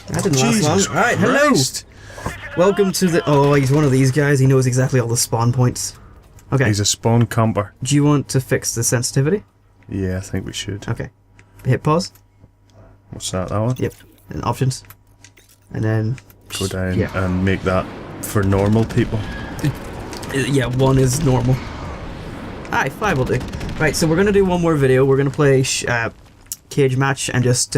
That didn't last long. Alright, hello! Welcome to the... Oh, he's one of these guys. He knows exactly all the spawn points. Okay. He's a spawn camper. Do you want to fix the sensitivity? Yeah, I think we should. Okay. Hit pause. What's that one? Yep. And options. And then... Go down and make that for normal people. Yeah, 1 is normal. Alright, 5 will do. Right, so we're going to do one more video. We're going to play cage match and just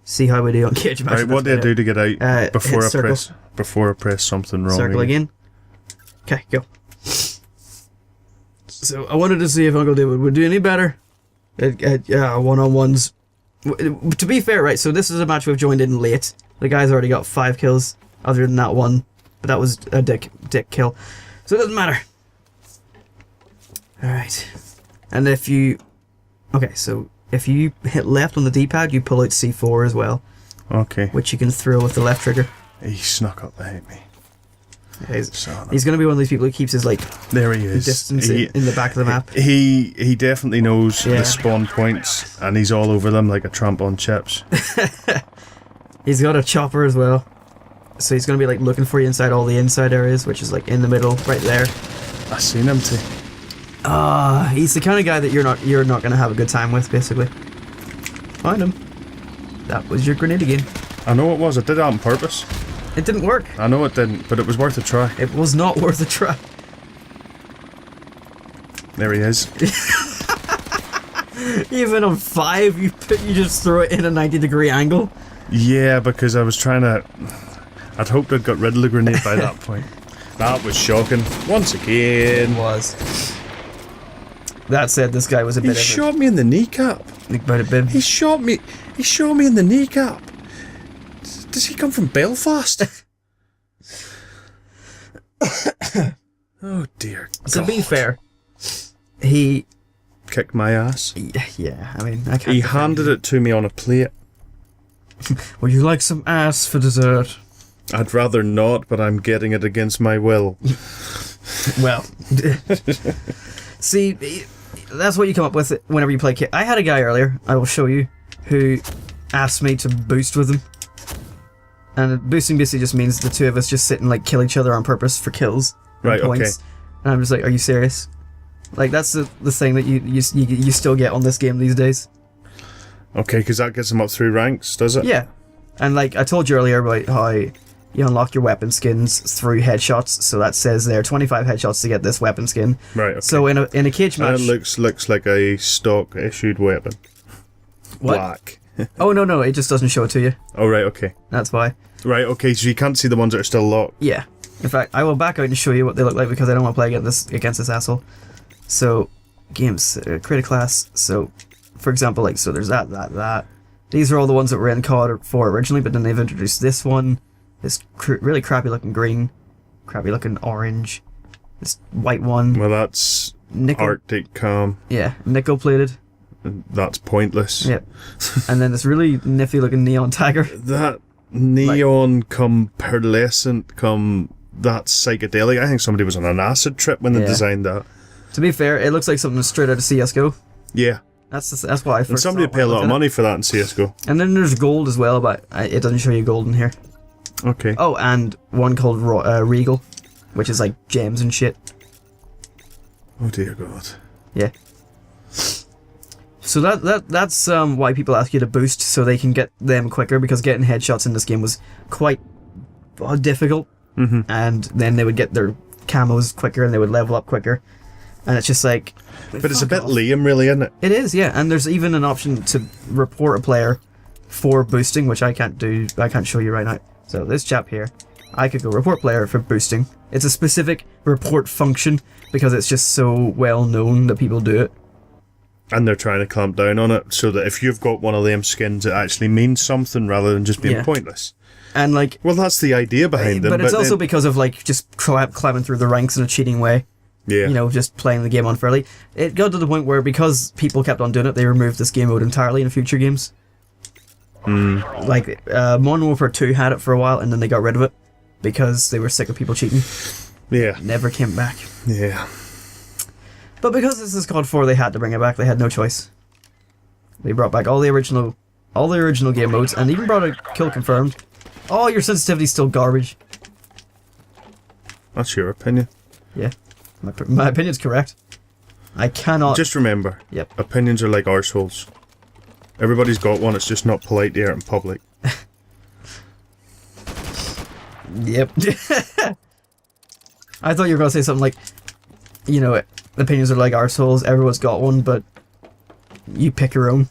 see how we do on cage match. Right, what do I do to get out before I press something wrong? Circle again. Okay, go. So I wanted to see if Uncle David would do any better at one-on-ones. To be fair, right, so this is a match we've joined in late. The guy's already got 5 kills, other than that one. But that was a dick kill. So it doesn't matter. Alright. And if you... Okay, so if you hit left on the D-pad, you pull out C4 as well. Okay. Which you can throw with the left trigger. He snuck up behind me. Yeah, he's going to be one of these people who keeps his, like... There he is. Distance in the back of the map. He definitely knows the spawn points, and he's all over them like a tramp on chips. He's got a chopper as well. So he's going to be, like, looking for you inside all the inside areas, which is, like, in the middle, right there. I seen him too. He's the kind of guy that you're not going to have a good time with, basically. Find him. That was your grenade again. I know it was. I did that on purpose. It didn't work. I know it didn't, but it was worth a try. It was not worth a try. There he is. Even on 5, you just throw it in a 90-degree angle. Yeah, because I was trying to... I'd hoped I'd got rid of the grenade by that point. That was shocking. Once again. It was. That said, this guy was a bit... He shot me in the kneecap. He shot me in the kneecap. Does he come from Belfast? Oh dear God. To be fair, he... kicked my ass. Yeah, I mean, I can't... He handed it to me on a plate. Would you like some ass for dessert? I'd rather not, but I'm getting it against my will. Well, see, that's what you come up with whenever you play kit. I had a guy earlier, I will show you, who asked me to boost with him. And boosting basically just means the two of us just sit and like kill each other on purpose for kills. Right, points. okay. And I'm just like, are you serious? Like, that's the thing that you still get on this game these days. Okay, because that gets him up through ranks, does it? Yeah. And like, I told you earlier about how you unlock your weapon skins through headshots, so that says there 25 headshots to get this weapon skin. Right, okay. So in a cage match... And it looks like a stock issued weapon. What? Black. Oh, no, it just doesn't show it to you. Oh, right, okay. That's why. Right, okay, so you can't see the ones that are still locked. Yeah. In fact, I will back out and show you what they look like because I don't want to play against this asshole. So, games, create a class. So, for example, like, so there's that. These are all the ones that were in CoD4 originally, but then they've introduced this one, this really crappy looking green, crappy looking orange, this white one. Well, that's Arctic Calm. Yeah, nickel plated. That's pointless. Yep. And then this really nifty looking neon tiger. That neon come pearlescent come that's psychedelic. I think somebody was on an acid trip when they designed that. To be fair, it looks like something straight out of CSGO. Yeah. That's why I first. And somebody would pay a lot of money for that in CSGO. And then there's gold as well, but it doesn't show you gold in here. Okay. Oh, and one called Regal, which is like gems and shit. Oh dear God. Yeah. So that's why people ask you to boost so they can get them quicker, because getting headshots in this game was quite difficult. Mm-hmm. And then they would get their camos quicker and they would level up quicker. And it's just like... But it's a bit lame, really, isn't it? It is, yeah. And there's even an option to report a player for boosting, which I can't do. I can't show you right now. So this chap here, I could go report player for boosting. It's a specific report function because it's just so well known that people do it. And they're trying to clamp down on it so that if you've got one of them skins, it actually means something rather than just being pointless. And like... Well, that's the idea behind them. But it's also because of like just climbing through the ranks in a cheating way. Yeah. You know, just playing the game unfairly. It got to the point where because people kept on doing it, they removed this game mode entirely in future games. Like, Modern Warfare 2 had it for a while and then they got rid of it because they were sick of people cheating. Yeah. Never came back. Yeah. But because this is CoD 4, they had to bring it back. They had no choice. They brought back all the original all the original game modes, and even brought a kill confirmed. Oh, your sensitivity's still garbage. That's your opinion. Yeah, my opinion's correct. I cannot... Just remember, Yep. opinions are like arseholes. Everybody's got one, it's just not polite to air it in public. Yep. I thought you were going to say something like, you know, opinions are like arseholes, everyone's got one, but you pick your own.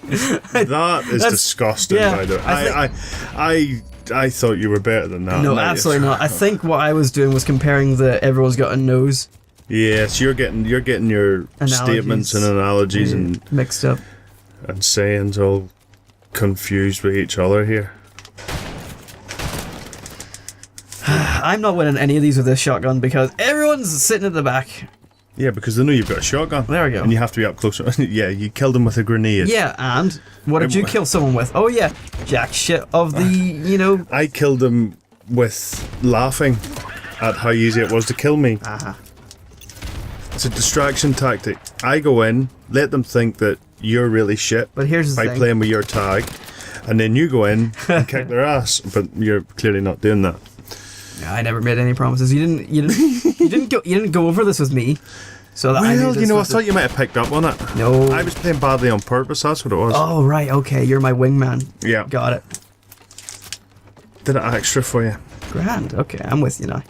That is disgusting, yeah, by the way. I thought you were better than that. No, absolutely not. I think what I was doing was comparing the everyone's got a nose. Yes, you're getting your Analogies. statements and analogies and mixed up. and sayings all confused with each other here. I'm not winning any of these with this shotgun because everyone's sitting at the back. Yeah, because they know you've got a shotgun. There we go. And you have to be up close. Yeah, you killed them with a grenade. Yeah, and what did you kill someone with? Oh yeah, jack shit of the, you know... I killed them with laughing at how easy it was to kill me. It's a distraction tactic. I go in, let them think that you're really shit But here's the by thing. playing with your tag, and then you go in and kick their ass, but you're clearly not doing that. I never made any promises. You didn't go over this with me. So that Well, I you know, I thought you might have picked up on it. No. I was playing badly on purpose, that's what it was. Oh right, okay, you're my wingman. Yeah. Got it. Did it extra for you. Grand. Okay, I'm with you now.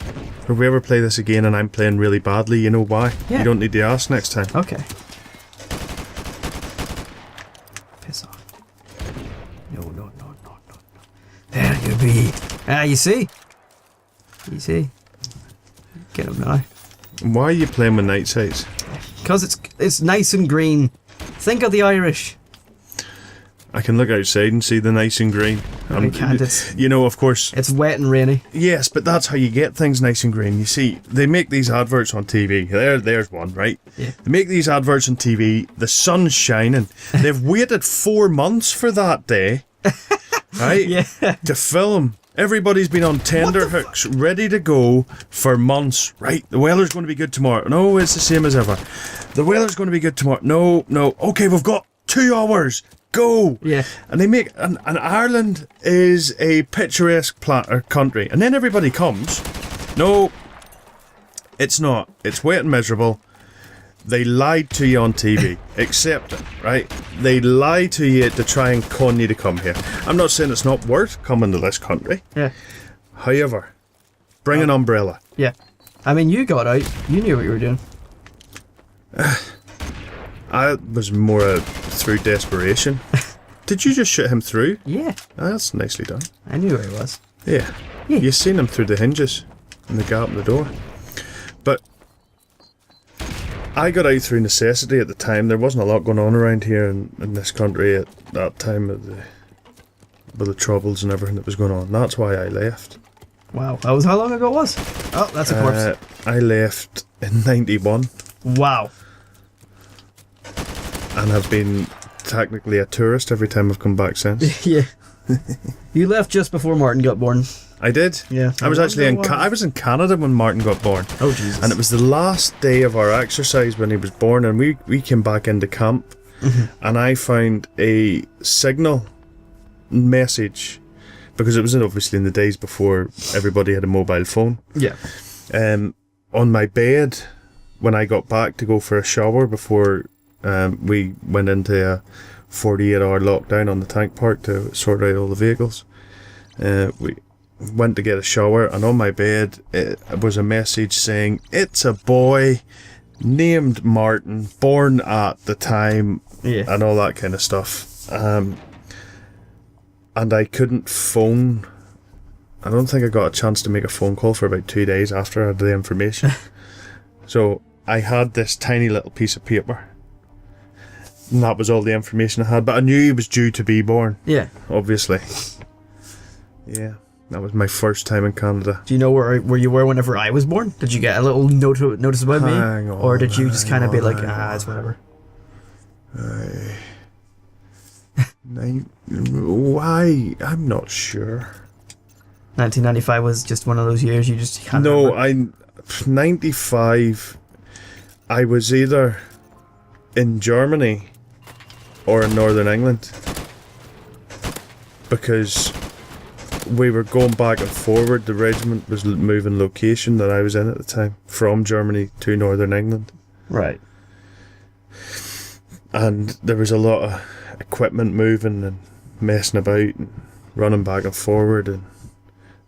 If we ever play this again and I'm playing really badly, you know why. Yeah. You don't need to ask next time. Okay. Piss off. No. There you be. Ah, you see? You see? Get him now. Why are you playing with night sights? Because it's nice and green. Think of the Irish. I can look outside and see the nice and green. I can't. It's You know, of course. wet and rainy. Yes, but that's how you get things nice and green. You see, they make these adverts on TV. There's one, right? Yeah. They make these adverts on TV. The sun's shining. They've waited 4 months for that day, right? Yeah. To film. Everybody's been on tender hooks, ready to go for months. Right, the weather's going to be good tomorrow. No, it's the same as ever. The weather's going to be good tomorrow. No. Okay, we've got 2 hours. Go. Yeah. And they make, and Ireland is a picturesque country. And then everybody comes. No, it's not. It's wet and miserable. They lied to you on TV. Accept it, right? They lie to you to try and con you to come here. I'm not saying it's not worth coming to this country. Yeah. However, bring an umbrella. Yeah. I mean, you got out. You knew what you were doing. I was more through desperation. Did you just shoot him through? Yeah. That's nicely done. I knew where he was. Yeah. Yeah. You seen him through the hinges and the gap in the door. But I got out through necessity at the time. There wasn't a lot going on around here in this country at that time with the troubles and everything that was going on. That's why I left. Wow. That was how long ago it was? Oh, that's a corpse. I left in 91 Wow. and have been technically a tourist every time I've come back since. Yeah. You left just before Martin got born. I did. Yeah. I was actually I was in Canada when Martin got born. Oh Jesus. And it was the last day of our exercise when he was born, and we came back into camp, and I found a signal message, because it was obviously in the days before everybody had a mobile phone. Yeah. On my bed when I got back to go for a shower before we went into a 48-hour lockdown on the tank park to sort out all the vehicles. We went to get a shower, and on my bed it was a message saying, "It's a boy named Martin, born at the time," and all that kind of stuff. And I couldn't phone. I don't think I got a chance to make a phone call for about 2 days after I had the information. So I had this tiny little piece of paper, and that was all the information I had. But I knew he was due to be born. Yeah. Obviously. Yeah. That was my first time in Canada. Do you know where you were whenever I was born? Did you get a little notice about me? Hang on, or did you just kind of be like, it's on. whatever? Why? I'm not sure. 1995 was just one of those years you just can't No, remember. 95, I was either in Germany or in Northern England, because we were going back and forward. The regiment was moving location that I was in at the time from Germany to Northern England. Right. And there was a lot of equipment moving and messing about and running back and forward, and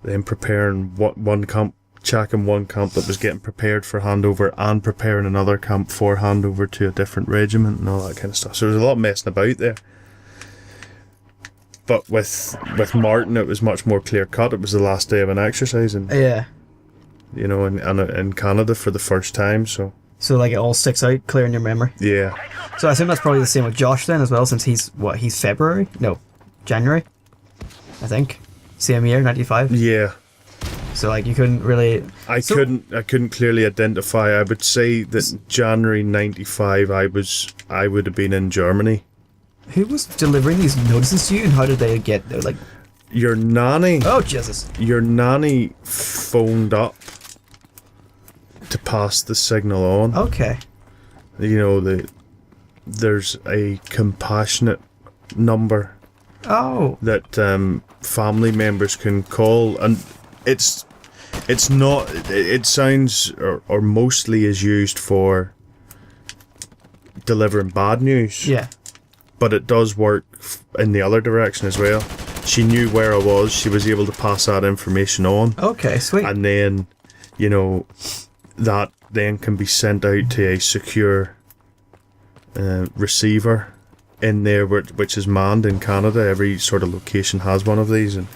then preparing one camp, checking one camp that was getting prepared for handover and preparing another camp for handover to a different regiment and all that kind of stuff. So there was a lot of messing about there. But with Martin, it was much more clear cut. It was the last day of an exercise, and Yeah. you know, in Canada for the first time. So like it all sticks out clear in your memory. yeah, So I assume that's probably the same with Josh then as well, since he's February? No, January, I think. Same year, 95. yeah. So like you couldn't really. I couldn't clearly identify. I would say that January 95, I would have been in Germany. Who was delivering these notices to you, and how did they get there? Like, Your nanny. oh Jesus! Your nanny phoned up to pass the signal on. Okay. You know, there's a compassionate number Oh. that family members can call, and it's not. It sounds or mostly is used for delivering bad news. Yeah. But it does work in the other direction as well. She knew where I was. She was able to pass that information on. Okay. Sweet. And then, you know, that then can be sent out to a secure receiver in there, which is manned in Canada. Every sort of location has one of these, and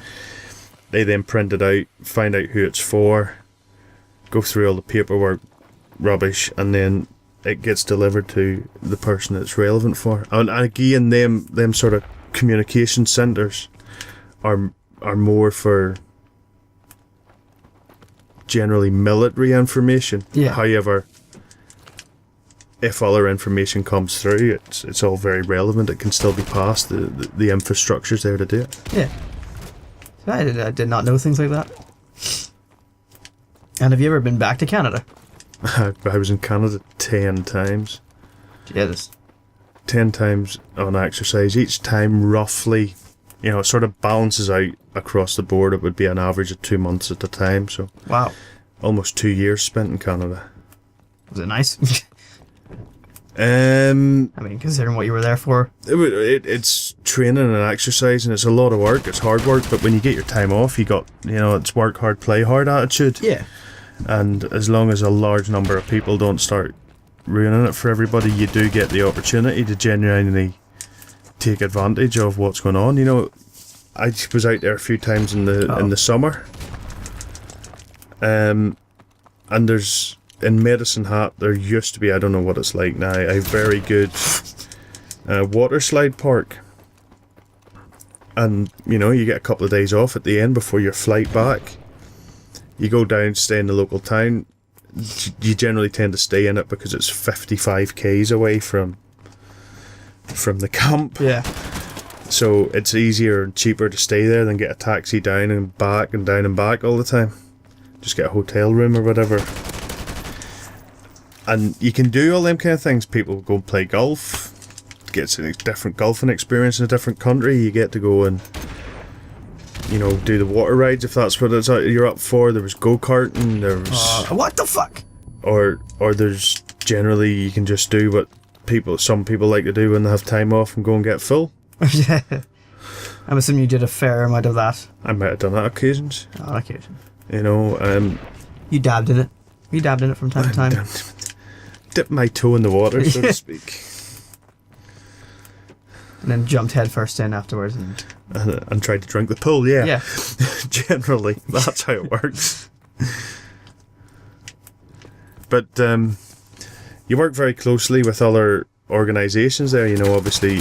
they then print it out, find out who it's for, go through all the paperwork rubbish, and then it gets delivered to the person it's relevant for. And again, them sort of communication centres are more for generally military information. Yeah. However, if other information comes through, it's all very relevant. It can still be passed. The infrastructure's there to do it. Yeah. I did not know things like that. And have you ever been back to Canada? I was in Canada 10 times. Jesus. 10 times on exercise. Each time roughly, you know, it sort of balances out across the board. It would be an average of 2 months at a time. So Wow. almost 2 years spent in Canada. Was it nice? I I mean, considering what you were there for. It's training and exercise, and it's a lot of work. It's hard work, but when you get your time off, you got, you know, it's work hard, play hard attitude. Yeah. And as long as a large number of people don't start ruining it for everybody, you do get the opportunity to genuinely take advantage of what's going on. You know, I was out there a few times in the summer, and there's in Medicine Hat there used to be, I don't know what it's like now, a very good water slide park, and you know, you get a couple of days off at the end before your flight back. You go down, stay in the local town. You generally tend to stay in it because it's 55 k's away from the camp. Yeah. So it's easier and cheaper to stay there than get a taxi down and back and down and back all the time. Just get a hotel room or whatever. And you can do all them kind of things. People go and play golf. Get a different golfing experience in a different country. You get to go and, you know, do the water rides if that's what you're up for. There was go-karting. There was What the fuck? or there's generally you can just do what some people like to do when they have time off and go and get full. Yeah. I'm assuming you did a fair amount of that. I might have done that occasions. On occasion. You know, You dabbed in it. You dabbed in it from time to time. Dip my toe in the water, so to speak. And then jumped headfirst in afterwards. And tried to drink the pool, yeah. Yeah. Generally, that's how it works. But you work very closely with other organisations there. You know, obviously,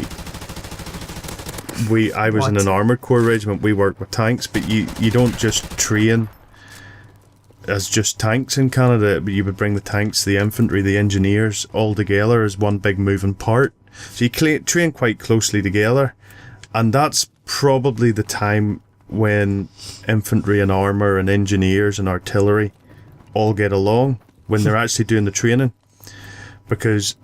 I was in an armoured corps regiment. We work with tanks, but you don't just train as just tanks in Canada. But you would bring the tanks, the infantry, the engineers all together as one big moving part. So you train quite closely together, and that's probably the time when infantry and armour and engineers and artillery all get along, when they're actually doing the training. because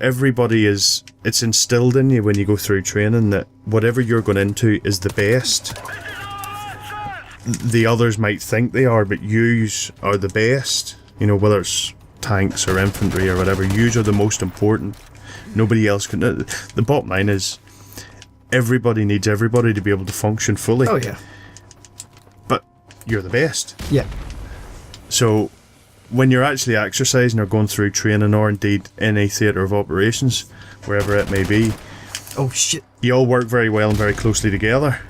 it's instilled in you when you go through training that whatever you're going into is the best. The others might think they are, but yous are the best. You know, whether it's tanks or infantry or whatever, yous are the most important. Nobody else can. The bottom line is, everybody needs everybody to be able to function fully. Oh yeah. But you're the best. Yeah. So when you're actually exercising or going through training, or indeed any theatre of operations, wherever it may be, oh shit, you all work very well and very closely together.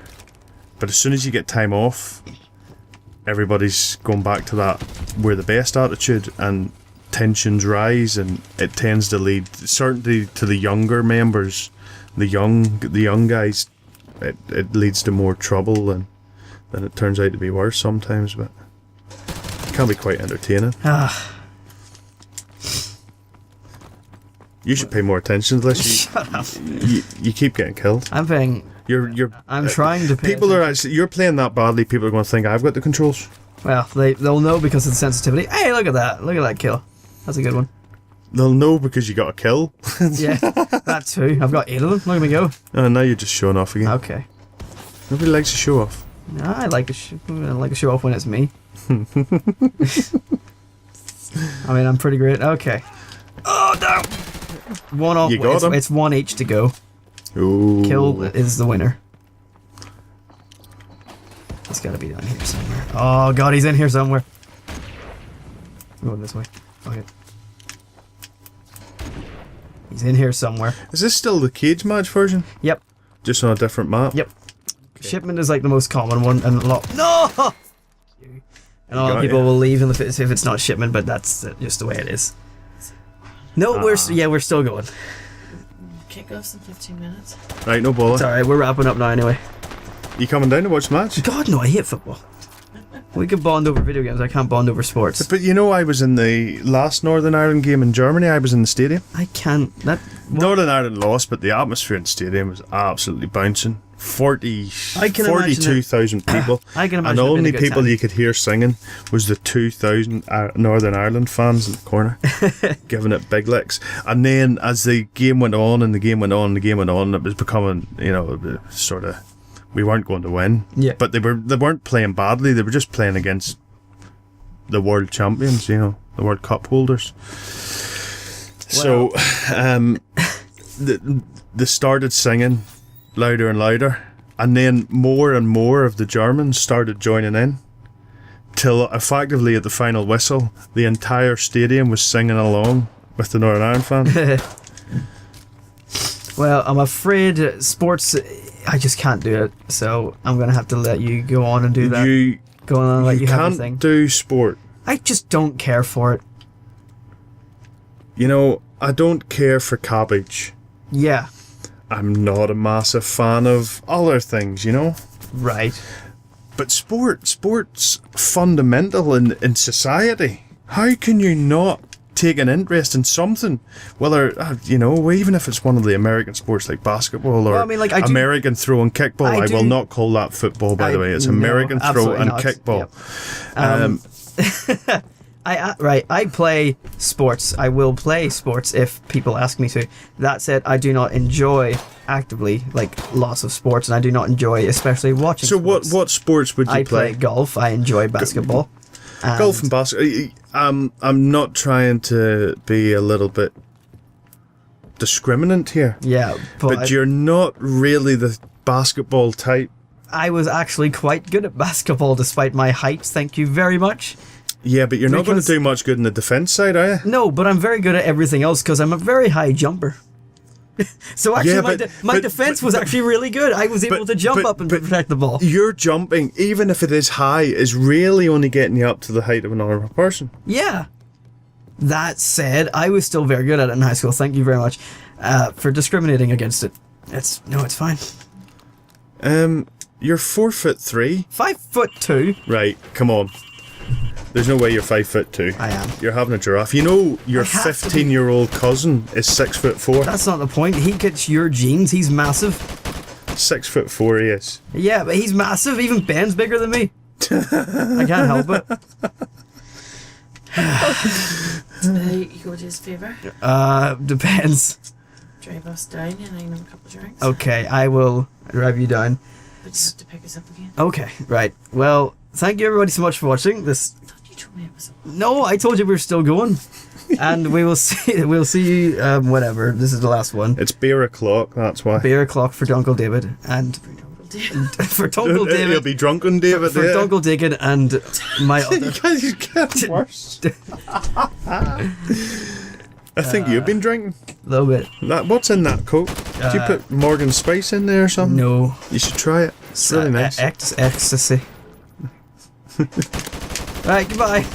But as soon as you get time off, everybody's going back to that we're the best attitude, and tensions rise, and it tends to lead, certainly to the younger members, the young guys, it leads to more trouble, and then it turns out to be worse sometimes, but it can be quite entertaining. You should pay more attention to this. Shut up. You keep getting killed. I'm paying. I'm trying to pay. People are actually. You're playing that badly. People are going to think I've got the controls. Well, they'll know because of the sensitivity. Hey, look at that! Look at that kill. That's a good one. They'll know because you got a kill. Yeah, that too. I've got 8 of them. Look at me go. Oh, now you're just showing off again. Okay. Nobody likes to show off. I like to show off when it's me. I mean, I'm pretty great. Okay. Oh no! One off. You got him. It's 1 each to go. Ooh. Kill is the winner. He's got to be down here somewhere. Oh god, he's in here somewhere. I'm going this way. Okay. He's in here somewhere. Is this still the cage match version? Yep. Just on a different map? Yep. Okay. Shipment is like the most common one, and a lot. No. And a lot of people will leave if it's not shipment, but that's just the way it is. No, we're still going. Kick offs in 15 minutes. Right, no bother. It's alright, we're wrapping up now anyway. You coming down to watch the match? God no, I hate football. We could bond over video games, I can't bond over sports. But you know, I was in the last Northern Ireland game in Germany. I was in the stadium. I can't. Northern Ireland lost, but the atmosphere in the stadium was absolutely bouncing. 42,000 people. I can imagine. And the only people you could hear singing was the 2,000 Northern Ireland fans in the corner, giving it big licks. And then as the game went on, and the game went on, and the game went on, it was becoming, sort of, we weren't going to win. Yeah. But they weren't playing badly. They were just playing against the world champions, the World Cup holders. Well, so, they started singing louder and louder, and then more and more of the Germans started joining in, till effectively at the final whistle the entire stadium was singing along with the Northern Ireland fans. Well, I'm afraid sports, I just can't do it, so I'm gonna have to let you go on and do that. You have a thing. Can't do sport. I just don't care for it. I don't care for cabbage. Yeah. I'm not a massive fan of other things, Right. But sport's fundamental in society. How can you not take an interest in something? Whether, even if it's one of the American sports like basketball or American throw and kickball. I will not call that football, by the way. It's American throw and kickball. Yep. I play sports. I will play sports if people ask me to. That said, I do not enjoy actively lots of sports, and I do not enjoy especially watching. So sports. what sports would you play? I play golf. I enjoy basketball. Golf and basketball. I'm not trying to be a little bit discriminant here. Yeah, but you're not really the basketball type. I was actually quite good at basketball despite my height. Thank you very much. Yeah, but you're not going to do much good in the defence side, are you? No, but I'm very good at everything else because I'm a very high jumper. So actually, my defence was actually really good. I was able to jump up and protect the ball. Your jumping, even if it is high, is really only getting you up to the height of another person. Yeah. That said, I was still very good at it in high school. Thank you very much for discriminating against it. It's fine. You're 4'3". 5'2". Right, come on. There's no way you're 5'2". I am. You're having a giraffe. Your 15-year-old cousin is 6'4". That's not the point. He gets your genes. He's massive. 6'4" he is. Yeah, but he's massive. Even Ben's bigger than me. I can't help it. You go to his favour. Depends. Drive us down and I know a couple of drinks. Okay, I will drive you down. But you have to pick us up again. Okay, right. Well, thank you everybody so much for watching this. I thought you told me it was a No, I told you we were still going. And we will see. We'll see you whenever. This is the last one. It's beer o'clock, that's why. Beer o'clock for Duncle David and for Duncle He'll David. be drunk on David, For yeah. Duncle Diggin and my other. You guys are getting worse. I think you've been drinking. A little bit. What's in that Coke? Did you put Morgan Spice in there or something? No. You should try it. It's really nice. Ecstasy. Right, goodbye.